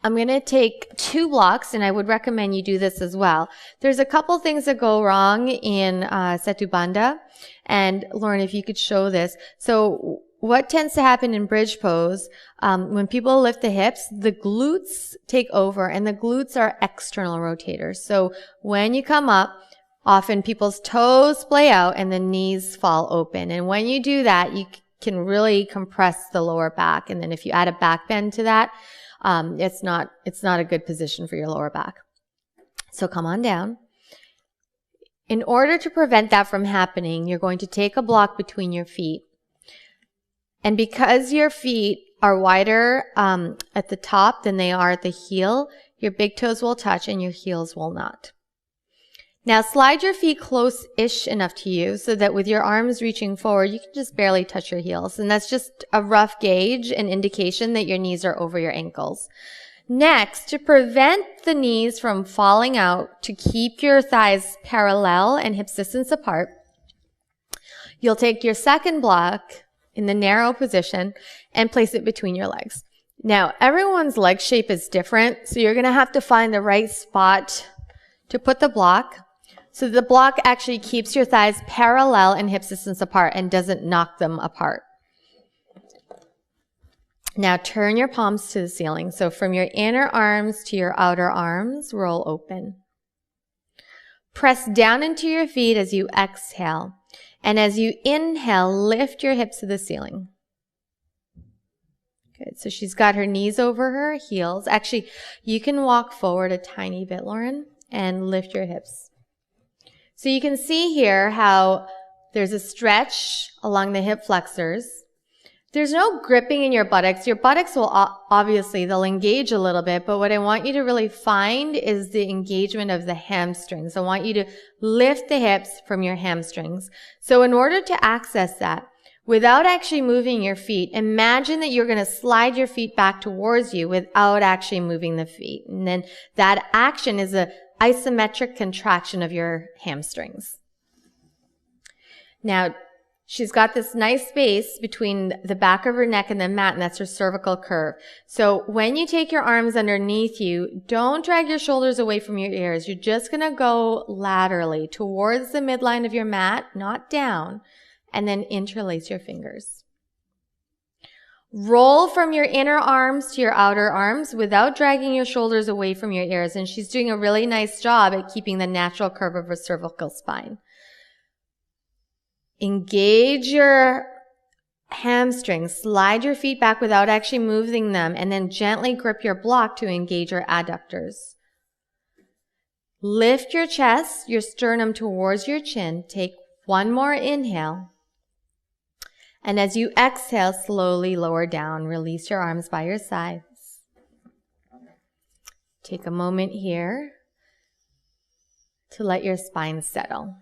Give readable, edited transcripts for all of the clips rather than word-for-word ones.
I'm going to take 2 blocks, and I would recommend you do this as well. There's a couple things that go wrong in Setu Bandha. And Lauren, if you could show this. So what tends to happen in bridge pose, when people lift the hips, the glutes take over, and the glutes are external rotators. So when you come up, often people's toes splay out and the knees fall open. And when you do that, you can really compress the lower back. And then if you add a back bend to that, it's not a good position for your lower back. So come on down. In order to prevent that from happening, you're going to take a block between your feet. And because your feet are wider at the top than they are at the heel, your big toes will touch and your heels will not. Now slide your feet close-ish enough to you so that with your arms reaching forward, you can just barely touch your heels. And that's just a rough gauge, an indication that your knees are over your ankles. Next, to prevent the knees from falling out, to keep your thighs parallel and hips distance apart, you'll take your second block in the narrow position and place it between your legs. Now, everyone's leg shape is different, so you're going to have to find the right spot to put the block. So the block actually keeps your thighs parallel and hips distance apart and doesn't knock them apart. Now turn your palms to the ceiling. So from your inner arms to your outer arms, roll open. Press down into your feet as you exhale. And as you inhale, lift your hips to the ceiling. Good. So she's got her knees over her heels. Actually, you can walk forward a tiny bit, Lauren, and lift your hips. So you can see here how there's a stretch along the hip flexors. There's no gripping in your buttocks. Your buttocks will obviously, they'll engage a little bit, but what I want you to really find is the engagement of the hamstrings. I want you to lift the hips from your hamstrings. So in order to access that, without actually moving your feet, imagine that you're going to slide your feet back towards you without actually moving the feet. And then that action is an isometric contraction of your hamstrings. Now, she's got this nice space between the back of her neck and the mat, and that's her cervical curve. So when you take your arms underneath you, don't drag your shoulders away from your ears. You're just going to go laterally towards the midline of your mat, not down, and then interlace your fingers. Roll from your inner arms to your outer arms without dragging your shoulders away from your ears. And she's doing a really nice job at keeping the natural curve of her cervical spine. Engage your hamstrings. Slide your feet back without actually moving them. And then gently grip your block to engage your adductors. Lift your chest, your sternum towards your chin. Take one more inhale. And as you exhale, slowly lower down. Release your arms by your sides. Take a moment here to let your spine settle.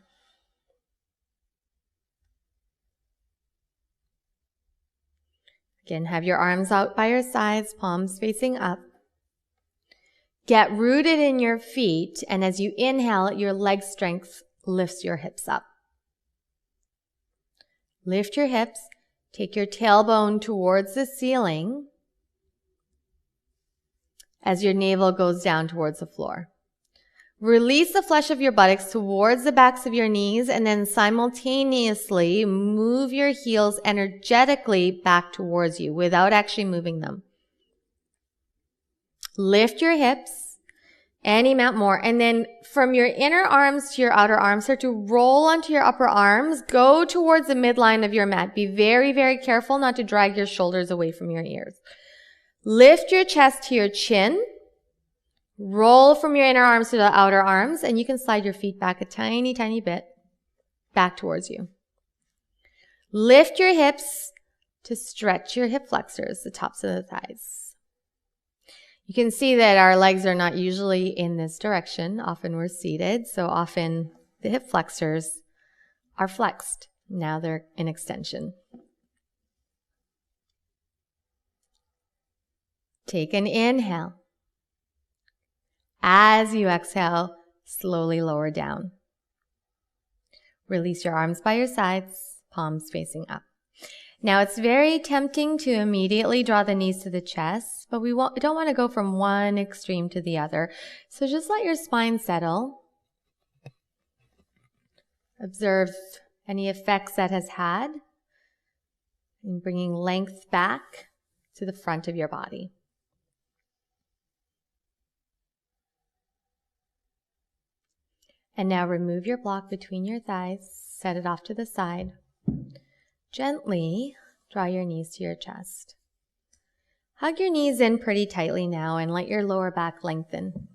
Again, have your arms out by your sides, palms facing up. Get rooted in your feet, and as you inhale, your leg strength lifts your hips up. Lift your hips. Take your tailbone towards the ceiling as your navel goes down towards the floor. Release the flesh of your buttocks towards the backs of your knees, and then simultaneously move your heels energetically back towards you without actually moving them. Lift your hips any amount more, and then from your inner arms to your outer arms, start to roll onto your upper arms. Go towards the midline of your mat. Be very, very careful not to drag your shoulders away from your ears. Lift your chest to your chin. Roll from your inner arms to the outer arms, and you can slide your feet back a tiny, tiny bit back towards you. Lift your hips to stretch your hip flexors, the tops of the thighs. You can see that our legs are not usually in this direction. Often we're seated, so often the hip flexors are flexed. Now they're in extension. Take an inhale. As you exhale, slowly lower down. Release your arms by your sides, palms facing up. Now it's very tempting to immediately draw the knees to the chest, but we don't want to go from one extreme to the other. So just let your spine settle. Observe any effects that has had in bringing length back to the front of your body. And now remove your block between your thighs, set it off to the side. Gently draw your knees to your chest. Hug your knees in pretty tightly now and let your lower back lengthen.